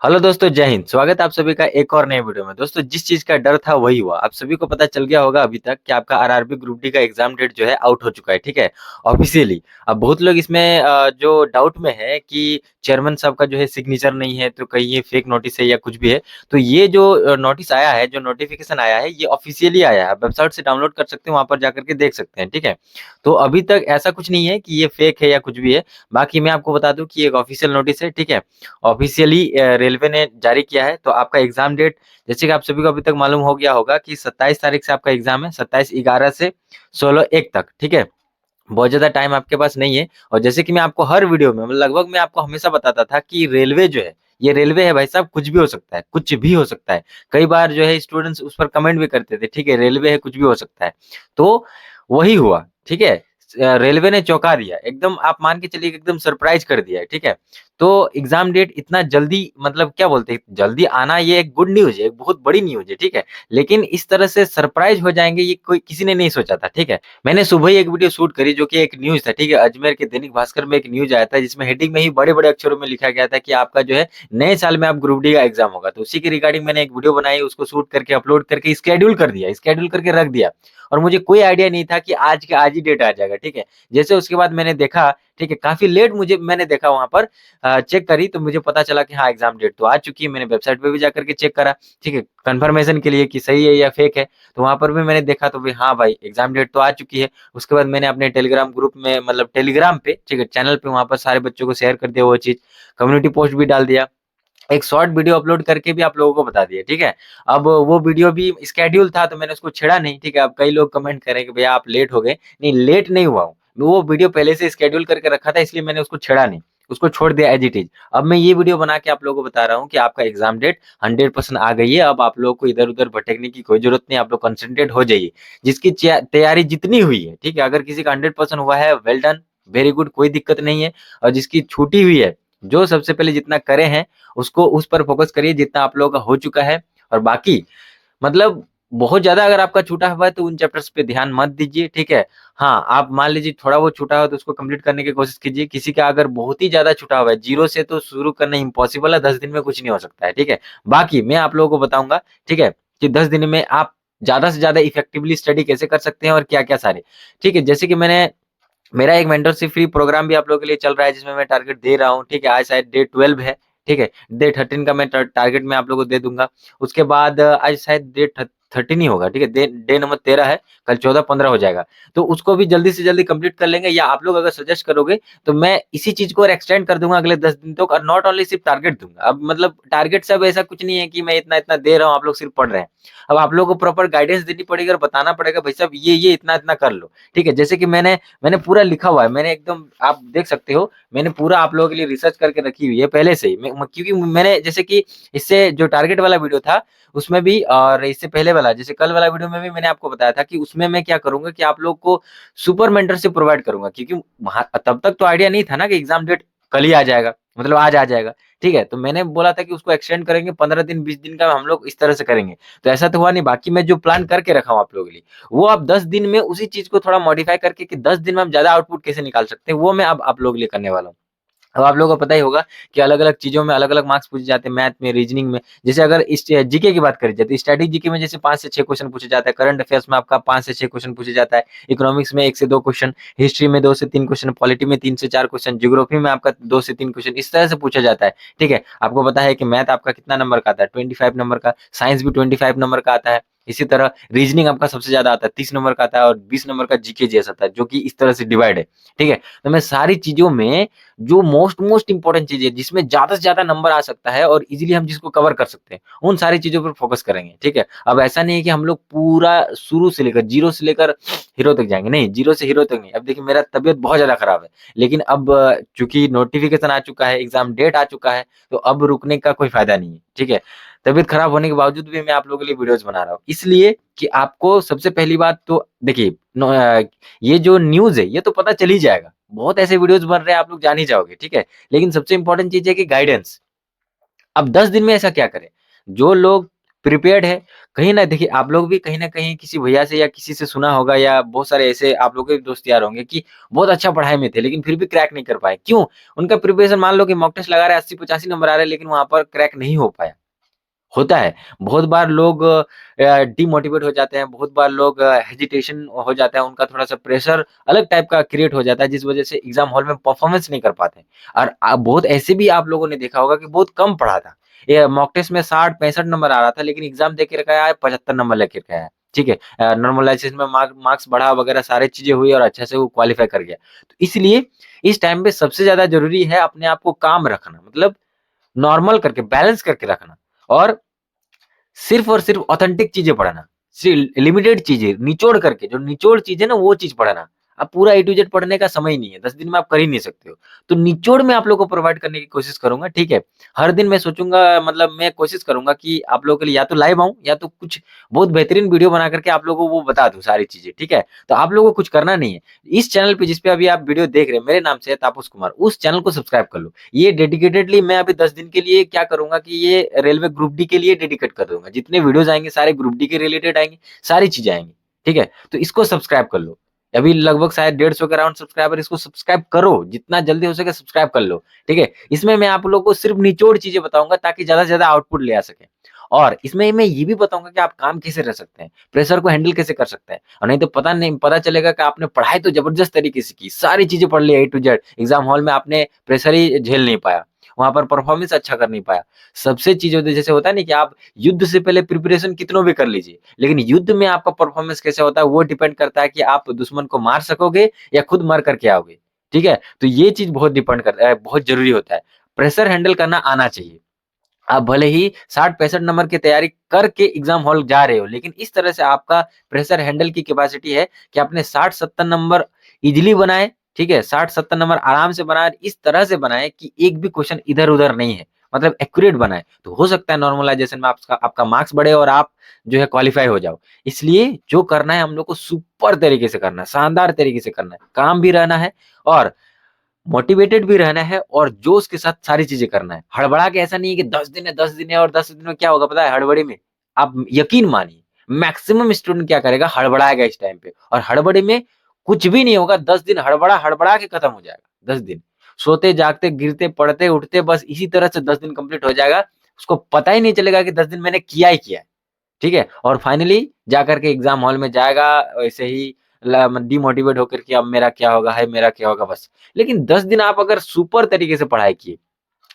Hello दोस्तों, जय हिंद। स्वागत है आप सभी का एक और नए वीडियो में। दोस्तों, जिस चीज का डर था वही हुआ। आप सभी को पता चल गया होगा अभी तक कि आपका आरआरबी ग्रुप डी का एग्जाम डेट जो है आउट हो चुका है, ठीक है, ऑफिशियली। अब बहुत लोग इसमें जो डाउट में है कि चेयरमैन साहब का जो है सिग्नेचर नहीं है, तो कहीं ये फेक नोटिस है या कुछ भी है। तो ये जो नोटिस आया है, जो नोटिफिकेशन आया है, ये ऑफिशियली आया है। आप वेबसाइट से डाउनलोड कर सकते हैं, वहां पर जाकर के देख सकते हैं, ठीक है। तो अभी तक ऐसा कुछ नहीं है कि ये फेक है या कुछ भी है। बाकी मैं आपको बता दूं कि एक ऑफिशियल नोटिस है, ठीक है। ऑफिशियली रेलवे ने जारी किया है। तो आपका एग्जाम डेट, जैसे कि आप सभी को अभी तक मालूम हो गया होगा कि 27 तारीख से आपका एग्जाम है, 27/11 से 16/1 तक, ठीक है। बहुत ज्यादा टाइम आपके पास नहीं है। और जैसे कि मैं आपको हर वीडियो में, मतलब लगभग मैं आपको हमेशा बताता था कि रेलवे जो है, ये रेलवे है भाई साहब, कुछ भी हो सकता है, कुछ भी हो सकता है। कई बार जो है स्टूडेंट्स उस पर कमेंट भी करते थे, ठीक है, रेलवे है, कुछ भी हो सकता है। तो वही हुआ, ठीक है। रेलवे ने चौंका दिया एकदम, आप मान के चलिए कि एकदम सरप्राइज कर दिया है, ठीक है। तो एग्जाम डेट इतना जल्दी, मतलब क्या बोलते हैं, जल्दी आना ये एक गुड न्यूज है, एक बहुत बड़ी न्यूज है, ठीक है। लेकिन इस तरह से सरप्राइज हो जाएंगे ये कोई किसी ने नहीं सोचा था, ठीक है। मैंने सुबह ही एक वीडियो शूट करी जो कि एक न्यूज था, ठीक है। अजमेर के दैनिक भास्कर में एक न्यूज आया था जिसमें हेडिंग में ही बड़े बड़े अक्षरों में लिखा गया था कि आपका जो है नए साल में आप ग्रुप डी का एग्जाम होगा। तो उसी के रिगार्डिंग मैंने एक वीडियो बनाई, उसको शूट करके अपलोड करके स्केड्यूल कर दिया, स्केड्यूल करके रख दिया। और मुझे कोई आइडिया नहीं था कि आज के आज ही डेट आ जाएगा, ठीक है। जैसे उसके बाद मैंने देखा, ठीक है, काफी लेट मुझे मैंने देखा वहां पर, चेक करी तो मुझे पता चला कि हाँ एग्जाम डेट तो आ चुकी है। मैंने वेबसाइट पे भी जाकर के चेक करा, ठीक है, कंफर्मेशन के लिए कि सही है या फेक है। तो वहां पर भी मैंने देखा तो भी हाँ भाई एग्जाम डेट तो आ चुकी है। उसके बाद मैंने अपने टेलीग्राम ग्रुप में, मतलब टेलीग्राम पे, ठीक है, चैनल पे, वहां पर सारे बच्चों को शेयर कर दिया वो चीज। कम्युनिटी पोस्ट भी डाल दिया, एक शॉर्ट वीडियो अपलोड करके भी आप लोगों को बता दिया, ठीक है। अब वो वीडियो भी स्केड्यूल था तो मैंने उसको छेड़ा नहीं, ठीक है। अब कई लोग कमेंट करें कि भैया आप लेट हो गए, नहीं लेट नहीं हुआ हूँ। वो वीडियो पहले से स्केड्यूल करके रखा था, इसलिए मैंने उसको छेड़ा नहीं, उसको छोड़ दिया एज इट इज। अब मैं ये वीडियो बना के आप लोगों को बता रहा हूँ कि आपका एग्जाम डेट 100% आ गई है। अब आप लोगों को इधर उधर भटकने की कोई जरूरत नहीं, आप लोग कंसंट्रेट हो जाइए। जिसकी तैयारी जितनी हुई है, ठीक है, अगर किसी का 100% हुआ है, वेल डन, वेरी गुड, कोई दिक्कत नहीं है। और जिसकी छूटी हुई है, जो सबसे पहले जितना करे हैं उसको उस पर फोकस करिए जितना आप लोगों का हो चुका है। और बाकी, मतलब बहुत ज्यादा अगर आपका छूटा हुआ है तो उन चैप्टर्स पे ध्यान मत दीजिए, ठीक है। हाँ, आप मान लीजिए थोड़ा बहुत छूटा हो तो उसको कंप्लीट करने की कोशिश कीजिए। किसी का अगर बहुत ही ज्यादा छूटा हुआ है, जीरो से तो शुरू करना इम्पॉसिबल है, 10 दिन में कुछ नहीं हो सकता है, ठीक है। बाकी मैं आप लोगों को बताऊंगा, ठीक है, कि 10 दिन में आप ज्यादा से ज्यादा इफेक्टिवली स्टडी कैसे कर सकते हैं और क्या क्या सारे, ठीक है। जैसे कि मैंने, मेरा एक मेंटरशिप फ्री प्रोग्राम भी आप लोगों के लिए चल रहा है जिसमें मैं टारगेट दे रहा हूँ, ठीक है। आज शायद डे 12 है, ठीक है। डे 13 का मैं टारगेट में आप लोगों को दे दूंगा। उसके बाद आज शायद डे 13 ही होगा, ठीक है। डे डे नंबर 13 है, कल 14-15 हो जाएगा। तो उसको भी जल्दी से जल्दी कंप्लीट कर लेंगे, या आप लोग अगर सजेस्ट करोगे तो मैं इसी चीज को और एक्सटेंड कर दूंगा अगले 10 दिन तक। और नॉट ओनली सिर्फ टारगेट दूंगा, अब मतलब टारगेट सब ऐसा कुछ नहीं है कि मैं इतना इतना दे रहा हूँ, आप लोग सिर्फ पढ़ रहे हैं। अब आप लोगों को प्रॉपर गाइडेंस देनी पड़ेगी और बताना पड़ेगा भाई साहब ये इतना इतना कर लो, ठीक है। जैसे कि मैंने मैंने पूरा लिखा हुआ है, मैंने एकदम, आप देख सकते हो, मैंने पूरा आप लोगों के लिए रिसर्च करके रखी हुई है पहले से ही। क्योंकि मैंने, जैसे कि इससे जो टारगेट वाला वीडियो था उसमें भी, और इससे पहले वाला जैसे कल वाला वीडियो में भी मैंने आपको बताया था कि उसमें मैं क्या करूंगा कि आप लोग को सुपर मेंटरशिप प्रोवाइड करूंगा। क्योंकि तब तक तो आइडिया नहीं था ना कि एग्जाम डेट कल ही आ जाएगा, मतलब आज आ जाएगा, ठीक है। तो मैंने बोला था कि उसको एक्सटेंड करेंगे, 15 दिन 20 दिन का हम लोग इस तरह से करेंगे। तो ऐसा तो हुआ नहीं। बाकी मैं जो प्लान करके रखा हूँ आप लोगों के लिए, वो आप 10 दिन में उसी चीज को थोड़ा मॉडिफाई करके कि 10 दिन में हम ज्यादा आउटपुट कैसे निकाल सकते हैं, वो मैं अब आप लोगों के लिए करने वाला हूँ। अब आप लोगों को पता ही होगा कि अलग अलग चीजों में अलग अलग मार्क्स पूछे जाते हैं, मैथ में, रीजनिंग में। जैसे अगर इस जीके की बात करी जाए तो स्टैटिक जीके में जैसे 5 से 6 क्वेश्चन पूछे जाता है, करंट अफेयर्स में आपका 5 से 6 क्वेश्चन पूछे जाता है, इकोनॉमिक्स में 1 से 2 क्वेश्चन, हिस्ट्री में 2 से 3 क्वेश्चन, पॉलिटी में 3 से 4 क्वेश्चन, ज्योग्राफी में आपका 2 से 3 क्वेश्चन, इस तरह से पूछा जाता है, ठीक है। आपको पता है कि मैथ आपका कितना नंबर का आता है, 25 नंबर का, साइंस भी 25 नंबर का आता है। इसी तरह रीजनिंग आपका सबसे ज्यादा आता है, 30 नंबर का आता है, और 20 नंबर का जीके जैसा आता है, जो कि इस तरह से डिवाइड है, ठीक है। तो मैं सारी चीजों में जो मोस्ट मोस्ट इंपॉर्टेंट चीज है जिसमें ज्यादा से ज्यादा नंबर आ सकता है और इजीली हम जिसको कवर कर सकते हैं, उन सारी चीजों पर फोकस करेंगे, ठीक है। अब ऐसा नहीं है कि हम लोग पूरा शुरू से लेकर, जीरो से लेकर हीरो तक जाएंगे, नहीं, जीरो से हीरो तक नहीं। अब देखिए मेरा तबीयत बहुत ज्यादा खराब है, लेकिन अब चूंकि नोटिफिकेशन आ चुका है, एग्जाम डेट आ चुका है, तो अब रुकने का कोई फायदा नहीं है, ठीक है। तबीयत खराब होने के बावजूद भी मैं आप लोगों के लिए वीडियोस बना रहा हूँ, इसलिए कि आपको सबसे पहली बात तो देखिए, ये जो न्यूज है ये तो पता चल ही जाएगा, बहुत ऐसे वीडियोस बन रहे हैं, आप लोग जान ही जाओगे, ठीक है। लेकिन सबसे इंपॉर्टेंट चीज है कि गाइडेंस। अब 10 दिन में ऐसा क्या करें, जो लोग प्रिपेयर्ड है। कहीं न देखिए आप लोग भी कहीं न कहीं किसी भैया से या किसी से सुना होगा या बहुत सारे ऐसे आप लोगों के भी दोस्त यार होंगे कि बहुत अच्छा पढ़ाई में थे, लेकिन फिर भी क्रैक नहीं कर पाए। क्यों? उनका प्रिपरेशन मान लो कि मॉक टेस्ट लगा रहा है 80-85 नंबर आ रहे हैं, लेकिन वहाँ पर क्रैक नहीं हो पाया। होता है। बहुत बार लोग डिमोटिवेट हो जाते हैं, बहुत बार लोग हेजिटेशन हो जाता है, उनका थोड़ा-सा प्रेशर अलग टाइप का क्रिएट हो जाता है, जिस वजह से एग्ज़ाम हॉल में परफॉर्मेंस नहीं कर पाते। और बहुत ऐसे भी आप लोगों ने देखा होगा कि बहुत कम पढ़ा था। ये मॉक टेस्ट में 60-65 नंबर आ रहा था, लेकिन एग्ज़ाम दे के आया है 75 नंबर लेकर के आया। ठीक है? नॉर्मलाइज़ेशन में मार्क्स बढ़ा वगैरह सारी चीज़ें हुई और अच्छे से वो क्वालीफाई कर गया। तो इसलिए इस टाइम पे सबसे ज़्यादा ज़रूरी है अपने आप को काम रखना, मतलब नॉर्मल करके, बैलेंस करके रखना और सिर्फ़ और सिर्फ़ ऑथेंटिक चीज़ें पढ़ना, लिमिटेड चीज़ें, निचोड़ करके, जो निचोड़ चीज़ है ना, वो चीज़ पढ़ना। अब पूरा ए टू ज़ेड पढ़ने का समय ही नहीं है, 10 दिन में आप कर ही नहीं सकते हो। तो निचोड़ मैं आप लोगों को प्रोवाइड करने की कोशिश करूँगा, ठीक है? हर दिन मैं सोचूँगा, मतलब मैं कोशिश करूँगा कि आप लोगों के लिए या तो लाइव आऊँ या तो कुछ बहुत बेहतरीन वीडियो बना कर के आप लोगों को वो बता दूँ सारी चीज़ें, ठीक है? तो आप लोगों को कुछ करना नहीं है। इस चैनल पे जिस पे अभी आप वीडियो देख रहे हैं, मेरे नाम से है तापस कुमार, उस चैनल को सब्सक्राइब कर लो। ये डेडिकेटेडली मैं अभी 10 दिन के लिए क्या करूँगा कि ये रेलवे ग्रुप डी के लिए डेडिकेट कर दूँगा। जितने वीडियोज़ आएँगे सारे ग्रुप डी के रिलेटेड आएँगे, सारी चीज़ें आएँगी, ठीक है? तो इसको सब्सक्राइब कर लो। अभी लगभग शायद 150 के अराउंड सब्सक्राइबर, इसको सब्सक्राइब करो, जितना जल्दी हो सके सब्सक्राइब कर लो, ठीक है? इसमें मैं आप लोगों को सिर्फ़ निचोड़ चीज़ें बताऊँगा ताकि ज़्यादा से ज़्यादा आउटपुट ले आ सकें। और इसमें मैं ये भी बताऊँगा कि आप काम कैसे रह सकते हैं, प्रेशर को हैंडल कैसे कर सकते हैं। और नहीं तो पता चलेगा कि आपने पढ़ाई तो ज़बरदस्त तरीके से की, सारी चीज़ें पढ़ ली ए टू ज़ेड, एग्ज़ाम हॉल में आपने प्रेशर ही झेल नहीं पाया, वहाँ पर परफ़ॉर्मेंस अच्छा कर नहीं पाया। सबसे चीज़ होती है, जैसे होता है ना कि आप युद्ध से पहले प्रिपरेशन कितनों भी कर लीजिए, लेकिन युद्ध में आपका परफ़ॉर्मेंस कैसे होता है वो डिपेंड करता है कि आप दुश्मन को मार सकोगे या खुद मर कर के आओगे, ठीक है? तो ये चीज़ बहुत डिपेंड करता है, बहुत ज़रूरी होता है। प्रेशर हैंडल करना आना चाहिए। आप भले ही 60-65 नंबर की तैयारी करके एग्ज़ाम हॉल जा रहे हो, लेकिन इस तरह से आपका प्रेशर हैंडल की कैपेसिटी है कि आपने 60-70 नंबर ईज़िली बनाए, ठीक है? 60-70 नंबर आराम से बनाए, इस तरह से बनाए कि एक भी क्वेश्चन इधर-उधर नहीं है, मतलब एक्यूरेट बनाए। तो हो सकता है नॉर्मलाइज़ेशन में आपका आपका मार्क्स बढ़े और आप जो है क्वालीफाई हो जाओ। इसलिए जो करना है हम लोग को सुपर तरीके से करना है, शानदार तरीके से करना है, काम भी रहना है और मोटिवेटेड भी रहना है और जोश के साथ सारी चीज़ें करना है। हड़बड़ा के ऐसा नहीं है कि 10 दिन है, 10 दिन है और 10 दिन में क्या होगा पता है हड़बड़ी में? आप यकीन मानिए, मैक्सिमम स्टूडेंट क्या करेगा हड़बड़ाएगा इस टाइम पे और हड़बड़ी में कुछ भी नहीं होगा, 10 दिन हड़बड़ा के खत्म हो जाएगा, 10 दिन। सोते-जागते, गिरते, पड़ते, उठते बस इसी तरह से 10 दिन कंप्लीट हो जाएगा। उसको पता ही नहीं चलेगा कि 10 दिन मैंने किया ही किया है। ठीक है? और फाइनली जाकर के एग्ज़ाम हॉल में जाएगा वैसे ही डिमोटिवेट होकर के अब मेरा क्या होगा, हाय मेरा क्या होगा बस। लेकिन 10 दिन आप अगर सुपर तरीके से पढ़ाई किए,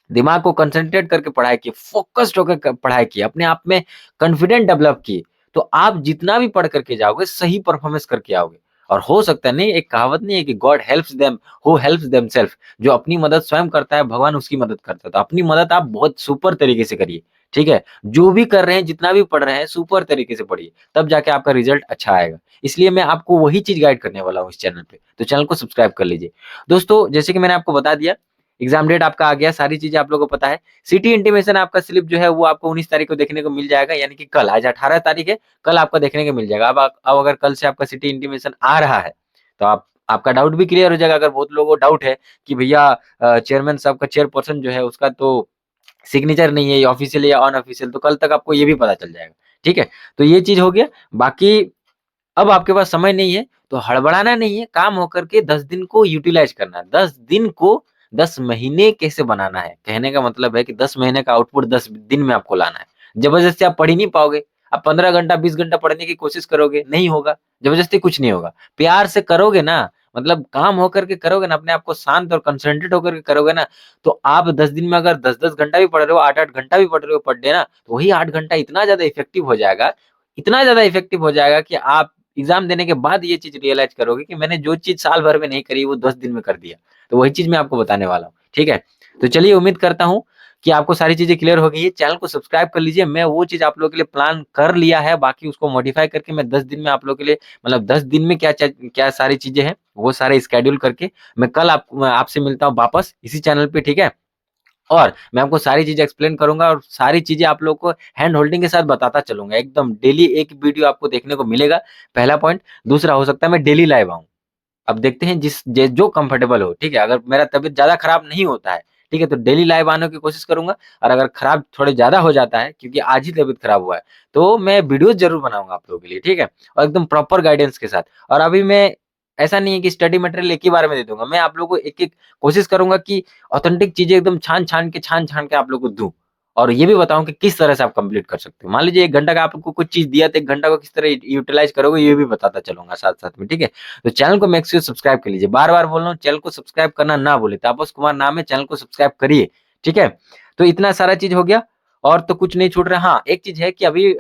दिमाग को कंसंट्रेट करके पढ़ाई किए, फ़ोकस्ड होकर पढ़ाई किए, अपने आप में कॉन्फिडेंट डेवलप किए, तो आप जितना भी पढ़ करके जाओगे, सही परफ़ॉर्मेंस करके आओगे। और हो सकता है नहीं, एक कहावत नहीं है कि गॉड हेल्प्स देम हू हेल्प्स देमसेल्फ, जो अपनी मदद स्वयं करता है, भगवान उसकी मदद करता है। तो अपनी मदद आप बहुत सुपर तरीके से करिए, ठीक है? जो भी कर रहे हैं, जितना भी पढ़ रहे हैं, सुपर तरीके से पढ़िए, तब जाके आपका रिज़ल्ट अच्छा आएगा। इसलिए मैं आपको वही चीज़ गाइड करने वाला हूँ इस चैनल पे, तो चैनल को सब्सक्राइब कर लीजिए। दोस्तों, जैसे कि मैंने आपको बता दिया एग्ज़ाम डेट आपका आ गया, सारी चीज़ें आप लोगों को पता है। सिटी इंटीमेशन आपका स्लिप जो है वो आपको 19 तारीख को देखने को मिल जाएगा, यानी कि कल, आज 18 तारीख है, कल आपको देखने को मिल जाएगा। अब अगर कल से आपका सिटी इंटीमेशन आ रहा है, तो आपका डाउट भी क्लियर हो जाएगा। अगर बहुत लोगों को डाउट है कि भैया चेयरमैन साहब का चेयरपर्सन जो है उसका तो सिग्नेचर नहीं है, ये ऑफ़िशियल या अनऑफ़िशियल, तो कल तक आपको ये भी पता चल जाएगा, ठीक है? तो ये चीज़ हो गया। बाकी अब आपके पास समय नहीं है, तो हड़बड़ाना नहीं है, काम होकर के 10 दिन को यूटिलाइज़ करना है। 10 दिन को 10 महीने कैसे बनाना है? कहने का मतलब है कि 10 महीने का आउटपुट 10 दिन में आपको लाना है। ज़बरदस्ती आप पढ़ ही नहीं पाओगे। आप 15 घंटा, 20 घंटा पढ़ने की कोशिश करोगे, नहीं होगा। ज़बरदस्ती कुछ नहीं होगा। प्यार से करोगे ना, मतलब काम होकर के करोगे ना, अपने आप को शांत और कंसंट्रेट होकर के करोगे ना, तो आप 10 दिन में अगर 10-10 घंटा भी पढ़ रहे हो, 8-8 घंटा भी पढ़ रहे हो पर डे ना, तो वही 8 घंटा इतना ज़्यादा इफ़ेक्टिव हो जाएगा कि आप एग्ज़ाम देने के बाद ये चीज़ रियलाइज़ करोगे कि मैंने जो चीज़ साल भर में नहीं करी, वो 10 दिन में कर दिया। तो वही चीज़ मैं आपको बताने वाला हूँ, ठीक है? तो चलिए उम्मीद करता हूँ कि आपको सारी चीज़ें क्लियर हो गई है। चैनल को सब्सक्राइब कर लीजिए। मैं वो चीज़ आप लोगों के लिए प्लान कर लिया है, बाकी उसको मॉडिफ़ाई करके मैं 10 दिन में आप लोगों के लिए, मतलब 10 दिन में क्या सारी चीज़ें हैं, वो सारे स्केड्यूल करके मैं कल आपसे मिलता हूँ वापस इसी चैनल पे, ठीक है? और मैं आपको सारी चीज़ें एक्सप्लेन करूँगा और सारी चीज़ें आप लोगों को हैंड होल्डिंग के साथ बताता चलूँगा। एकदम डेली एक वीडियो आपको देखने को मिलेगा, पहला पॉइंट। दूसरा हो सकता है मैं डेली लाइव आऊँ। अब देखते हैं जो कंफर्टेबल हो, ठीक है? अगर मेरा तबीयत ज़्यादा खराब नहीं होता है, ठीक है? तो डेली लाइव आने की कोशिश करूँगा और अगर खराब थोड़े ज़्यादा हो जाता है क्योंकि आज ही तबीयत खराब हुआ है, तो मैं वीडियोज़ ज़रूर बनाऊँगा आप लोगों के लिए, ठीक है? और एकदम प्रॉपर गाइडेंस के साथ। और अभी मैं ऐसा नहीं है कि स्टडी मटेरियल एक ही बार में दे दूँगा, मैं आप लोगों को एक-एक कोशिश करूँगा कि ऑथेंटिक चीज़ें एकदम छान-छान के आप लोगों को दूँ। और ये भी बताऊँ कि किस तरह से आप कंप्लीट कर सकते हो। मान लीजिए 1 घंटा का आपको कुछ चीज़ दिया तो 1 घंटा को किस तरह यूटिलाइज़ करोगे ये भी बताता चलूँगा साथ-साथ में, ठीक है? तो चैनल को मेक श्योर सब्सक्राइब कर लीजिए। बार-बार बोल रहा हूँ चैनल को सब्सक्राइब करना ना भूलें। तापस कुमार नाम है, चैनल को सब्सक्राइब करिए, ठीक है? तो इतना सारा चीज़ हो गया और तो कुछ नहीं छूट रहा। हाँ, एक चीज़ है कि अभी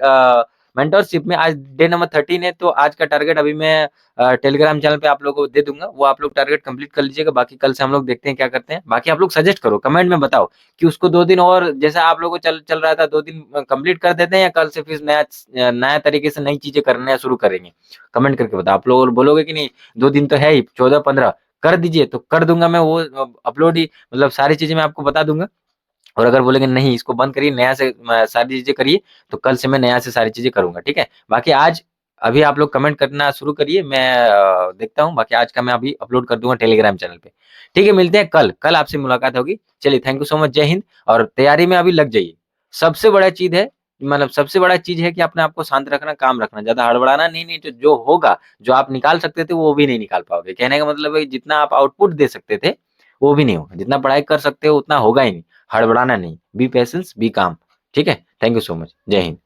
मेंटरशिप में आज डे नंबर 13 है तो आज का टारगेट अभी मैं टेलीग्राम चैनल पे आप लोगों को दे दूँगा। वो आप लोग टारगेट कंप्लीट कर लीजिएगा। बाकी कल से हम लोग देखते हैं क्या करते हैं। बाकी आप लोग सजेस्ट करो, कमेंट में बताओ कि उसको 2 दिन और जैसा आप लोगों को चल चल रहा था 2 दिन कंप्लीट कर देते हैं या कल से फिर नया तरीके से नई चीज़ें करना शुरू करेंगे। कमेंट करके बताओ। आप लोग बोलोगे कि नहीं 2 दिन तो है ही 14-15 कर दीजिए तो कर दूँगा मैं वो अपलोड ही मतलब सारी चीज़ें मैं आपको बता दूँगा। और अगर बोलेंगे नहीं इसको बंद करिए नया से सारी चीज़ें करिए, तो कल से मैं नया से सारी चीज़ें करूँगा, ठीक है? बाकी आज अभी आप लोग कमेंट करना शुरू करिए, मैं देखता हूँ, बाकी आज का मैं अभी अपलोड कर दूँगा टेलीग्राम चैनल पे। ठीक है, मिलते हैं कल, कल आपसे मुलाकात होगी। चलिए थैंक यू सो मच, जय हिंद और तैयारी में अभी लग जाइए। सबसे बड़ा चीज़ है मतलब सबसे बड़ा चीज़ है कि अपने आप को शांत रखना, काम रखना, ज़्यादा हड़बड़ाना नहीं, नहीं तो जो होगा, जो आप निकाल सकते थे, वो भी नहीं निकाल पाओगे। कहने का मतलब है जितना आप आउटपुट दे सकते थे, वो भी नहीं होगा। जितना पढ़ाई कर सकते हो, उतना होगा ही नहीं। हड़बड़ाना नहीं, बी पेशेंस, बी काम। ठीक है? Thank you so much. जय हिंद।